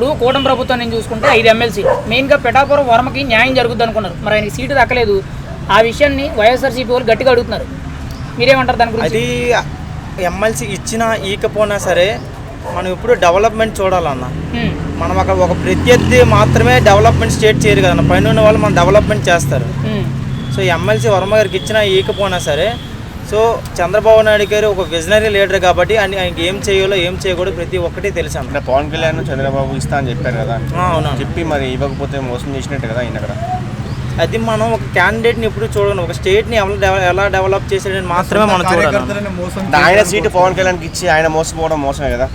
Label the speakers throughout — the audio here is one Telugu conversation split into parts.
Speaker 1: ఇప్పుడు కూటమి ప్రభుత్వం నేను చూసుకుంటే 5 ఎమ్మెల్సీ మెయిన్గా పిఠాపురం వర్మకి న్యాయం జరుగుద్ది అనుకున్నారు, మరి ఆయనకి సీటు దక్కలేదు. ఆ విషయాన్ని వైఎస్ఆర్సీపీ వాళ్ళు గట్టిగా అడుగుతున్నారు, మీరేమంటారు దాని గురించి?
Speaker 2: అది ఎమ్మెల్సీ ఇచ్చినా ఈకపోయినా సరే మనం ఇప్పుడు డెవలప్మెంట్ చూడాలన్న. మనం అక్కడ ఒక ప్రత్యర్థి మాత్రమే డెవలప్మెంట్ స్టేట్ చేయరు కదన్న, పైన ఉన్న వాళ్ళు మనం డెవలప్మెంట్ చేస్తారు. సో ఎమ్మెల్సీ వర్మ గారికి ఇచ్చినా ఈకపోయినా సరే, సో చంద్రబాబు నాయుడు గారు ఒక విజనరీ లీడర్ కాబట్టి ఆయనకి ఏం చేయాలో ఏం చేయకూడదు ప్రతి ఒక్కటి తెలుసు అన్న.
Speaker 3: పవన్ కళ్యాణ్ చంద్రబాబు ఇస్తా అని చెప్పారు కదా,
Speaker 2: అవునా
Speaker 3: చెప్పి మరి ఇవ్వకపోతే మోసం చేసినట్టు కదా ఆయన అక్కడ.
Speaker 2: అది మనం ఒక క్యాండిడేట్ని ఎప్పుడు చూడను, ఒక స్టేట్ని ఎలా డెవలప్ చేసేదని మాత్రమే మనం చూడాలి.
Speaker 3: ఆయన సీటు పవన్ కళ్యాణ్కి ఇచ్చి ఆయన మోసపోవడం మోసమే కదా.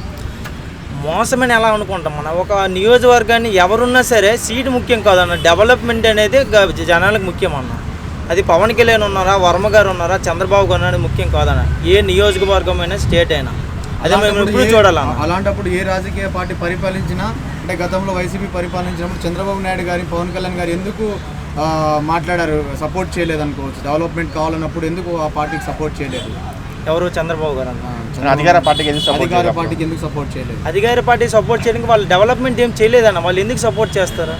Speaker 2: మోసమని ఎలా అనుకుంటాం మనం? ఒక నియోజకవర్గాన్ని ఎవరున్నా సరే సీటు ముఖ్యం కాదన్న, డెవలప్మెంట్ అనేది జనాలకు ముఖ్యం అన్న. అది పవన్ కళ్యాణ్ ఉన్నారా, వర్మ గారు ఉన్నారా, చంద్రబాబు గారు అనేది ముఖ్యం కాదన్న. ఏ నియోజకవర్గం అయినా స్టేట్ అయినా అదే మేము ఎప్పుడు చూడాలన్న.
Speaker 4: అలాంటప్పుడు ఏ రాజకీయ పార్టీ పరిపాలించినా, అంటే గతంలో వైసీపీ పరిపాలించినప్పుడు చంద్రబాబు నాయుడు గారి పవన్ కళ్యాణ్ గారు ఎందుకు మాట్లాడారు, సపోర్ట్ చేయలేదు అనుకోవచ్చు. డెవలప్మెంట్ కావాలన్నప్పుడు ఎందుకు ఆ పార్టీకి సపోర్ట్ చేయలేదు?
Speaker 2: ఎవరు? చంద్రబాబు గారు అన్న.
Speaker 3: అధికార పార్టీకి ఎందుకు సపోర్ట్
Speaker 4: చేయలేదు?
Speaker 2: అధికార పార్టీ సపోర్ట్ చేయడానికి వాళ్ళు డెవలప్మెంట్ ఏం చేయలేదన్న. వాళ్ళు ఎందుకు సపోర్ట్ చేస్తారు?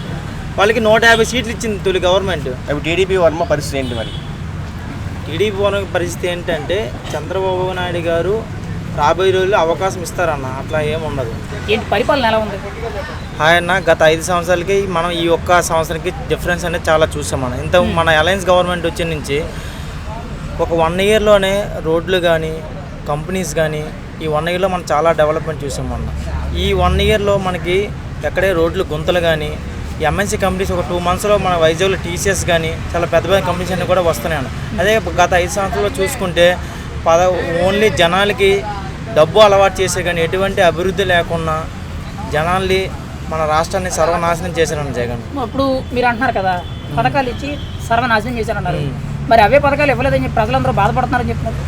Speaker 2: వాళ్ళకి 150 సీట్లు ఇచ్చింది తొలి గవర్నమెంట్.
Speaker 3: అవి టీడీపీ వర్మ పరిస్థితి ఏంటి మరి?
Speaker 2: టీడీపీ వర్మ పరిస్థితి ఏంటంటే చంద్రబాబు నాయుడు గారు రాబోయే రోజుల్లో అవకాశం ఇస్తారన్న, అట్లా ఏముండదు.
Speaker 1: ఏంటి పరిపాలన ఎలా ఉంది?
Speaker 2: ఆయన గత 5 సంవత్సరాలకి మనం ఈ ఒక్క సంవత్సరానికి డిఫరెన్స్ అనేది చాలా చూసాం మనం. ఇంత మన అలయన్స్ గవర్నమెంట్ వచ్చిన నుంచి ఒక 1 ఇయర్లోనే రోడ్లు కానీ కంపెనీస్ కానీ ఈ 1 ఇయర్లో మనం చాలా డెవలప్మెంట్ చూసాం మనం. ఈ 1 ఇయర్లో మనకి ఎక్కడే రోడ్లు గుంతలు కానీ ఎంఎన్సీ కంపెనీస్ ఒక 2 మంత్స్లో మన వైజాగ్లో టీసీఎస్ కానీ చాలా పెద్ద పెద్ద కంపెనీస్ అన్నీ కూడా వస్తున్నాయి. అదే గత 5 సంవత్సరాల్లో చూసుకుంటే ఓన్లీ జనాలకి డబ్బు అలవాటు చేసే కానీ ఎటువంటి అభివృద్ధి లేకుండా జనాల్ని మన రాష్ట్రాన్ని సర్వనాశనం చేశారన్న జగన్.
Speaker 1: ఇప్పుడు మీరు అంటున్నారు కదా పథకాలు ఇచ్చి సర్వనాశనం చేశారన్నారు, మరి అవే పథకాలు ఇవ్వలేదని చెప్పి ప్రజలందరూ బాధపడుతున్నారని చెప్తున్నారు.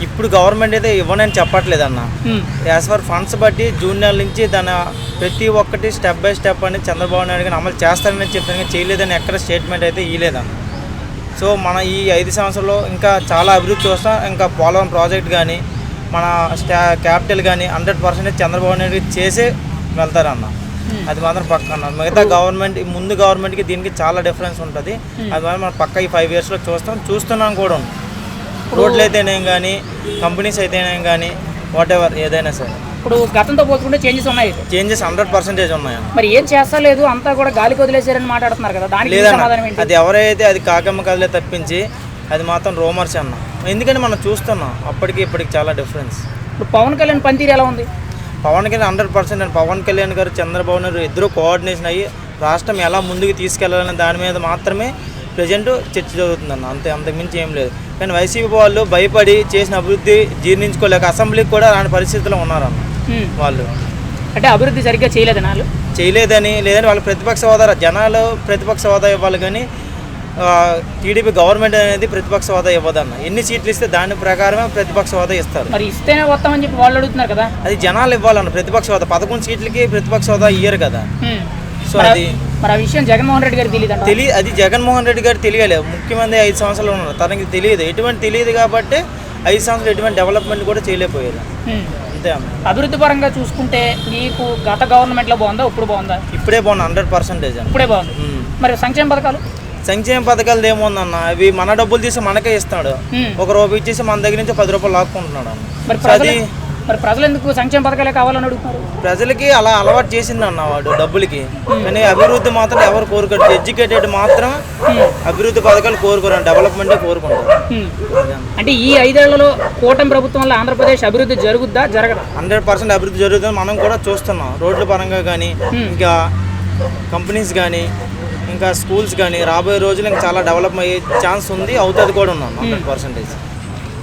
Speaker 2: ఇప్పుడు గవర్నమెంట్ అయితే ఇవ్వనని చెప్పట్లేదన్న. యాజ్ ఫర్ ఫండ్స్ బట్టి జూన్ నెల నుంచి దాని ప్రతి ఒక్కటి స్టెప్ బై స్టెప్ అని చంద్రబాబు నాయుడు గారు అమలు చేస్తారని చెప్తాను, చేయలేదని ఎక్కడ స్టేట్మెంట్ అయితే ఇవ్వలేదన్న. సో మన ఈ 5 సంవత్సరాల్లో ఇంకా చాలా అభివృద్ధి చూస్తాం. ఇంకా పోలవరం ప్రాజెక్ట్ కానీ మన క్యాపిటల్ కానీ 100% చంద్రబాబు నాయుడు చేసే వెళ్తారన్న. అది మాత్రం పక్క అన్న. మిగతా గవర్నమెంట్ ముందు గవర్నమెంట్కి దీనికి చాలా డిఫరెన్స్ ఉంటుంది. అది మాత్రం మనం పక్క ఈ 5 ఇయర్స్లో చూస్తున్నాం కూడా. రోడ్లు అయితేనేం కానీ కంపెనీస్ అయితేనేం కానీ వాట్ ఎవర్ ఏదైనా సరే
Speaker 1: ఇప్పుడు గతంతో పోల్చుకుంటే చేంజెస్ ఉన్నాయి.
Speaker 2: చేంజెస్ 100% ఉన్నాయి.
Speaker 1: మరి ఏం చేస్తలేదు, అంతా కూడా గాలికి వదిలేసారని మాట్లాడుతున్నారు కదా, దానికి సమాధానం ఏంటి?
Speaker 2: అది ఎవరైతే అది కాకమ్మ కదిలే తప్పించి అది మాత్రం రూమర్స్ అన్న. ఎందుకంటే మనం చూస్తున్నాం అప్పటికి ఇప్పటికి చాలా డిఫరెన్స్.
Speaker 1: ఇప్పుడు పవన్ కళ్యాణ్ పనితీరు ఎలా ఉంది?
Speaker 2: పవన్ కళ్యాణ్ 100%. పవన్ కళ్యాణ్ గారు చంద్రబాబు నాయుడు ఇద్దరు కోఆర్డినేషన్ అయ్యి రాష్ట్రం ఎలా ముందుకు తీసుకెళ్లాలనే దాని మీద మాత్రమే ప్రజెంట్ చర్చ జరుగుతుందన్న. అంతకుమించి ఏం లేదు. కానీ వైసీపీ వాళ్ళు భయపడి చేసిన అభివృద్ధి జీర్ణించుకోలేక అసెంబ్లీకి కూడా అలాంటి పరిస్థితుల్లో ఉన్నారన్న. వాళ్ళు
Speaker 1: అంటే అభివృద్ధి సరిగ్గా
Speaker 2: చేయలేదని లేదని వాళ్ళు ప్రతిపక్ష హోదా, జనాలు ప్రతిపక్ష హోదా ఇవ్వాలి కానీ టీడీపీ గవర్నమెంట్ అనేది ప్రతిపక్ష హోదా ఇవ్వదన్న. ఎన్ని సీట్లు ఇస్తే దాని ప్రకారమే ప్రతిపక్ష హోదా ఇస్తారు.
Speaker 1: మరి ఇస్తేనే వస్తామని చెప్పి వాళ్ళు అడుగుతున్నారు కదా.
Speaker 2: అది జనాలు ఇవ్వాలన్న. ప్రతిపక్ష హోదా 11 సీట్లకి ప్రతిపక్ష హోదా ఇయ్యరు కదా. సో అది
Speaker 1: మరి ఆ విషయం జగన్మోహన్ రెడ్డి గారికి తెలియదు.
Speaker 2: అది జగన్మోహన్ రెడ్డి గారు తెలియలేదు. ముఖ్యమంత్రి 5 సంవత్సరాలు ఉన్నారు, తనకి తెలియదు కాబట్టి 5 సంవత్సరాలు ఎటువంటి డెవలప్మెంట్ కూడా చేయలేకపోయారు. అంతే అన్న.
Speaker 1: అభివృద్ధి పరంగా చూసుకుంటే మీకు గత గవర్నమెంట్లో బాగుందా, ఇప్పుడు బాగుందా?
Speaker 2: ఇప్పుడే బాగుంది 100%.
Speaker 1: ఇప్పుడే బాగుంది. మరి సంక్షేమ పథకాలు
Speaker 2: ఏముందన్న, అవి మన డబ్బులు తీసి మనకే ఇస్తాడు. ₹1 ఇచ్చేసి మన దగ్గర నుంచి ₹10 లాక్కుంటున్నాడు.
Speaker 1: మరి ప్రజలు ఎందుకు సంక్షేమ పథకాలే కావాలని అడుగుతున్నారు?
Speaker 2: ప్రజలకి అలా అలవాటు చేసిందన్న వాడు డబ్బులకి. కానీ అభివృద్ధి మాత్రం ఎవరు కోరుకోరు. ఎడ్యుకేటెడ్ మాత్రం అభివృద్ధి పథకాలు కోరుకోరు, డెవలప్మెంట్ కోరుకుంటారు.
Speaker 1: అంటే ఈ 5 ఏళ్లలో కూటమి ప్రభుత్వం వల్ల ఆంధ్రప్రదేశ్ అభివృద్ధి జరుగుద్దా జరగదా?
Speaker 2: 100% అభివృద్ధి జరుగుతుంది. మనం కూడా చూస్తున్నాం. రోడ్ల పరంగా కానీ ఇంకా కంపెనీస్ కానీ ఇంకా స్కూల్స్ కానీ రాబోయే రోజులు ఇంకా చాలా డెవలప్ అయ్యే ఛాన్స్ ఉంది. అవుతుంది కూడా ఉన్నాం 100%.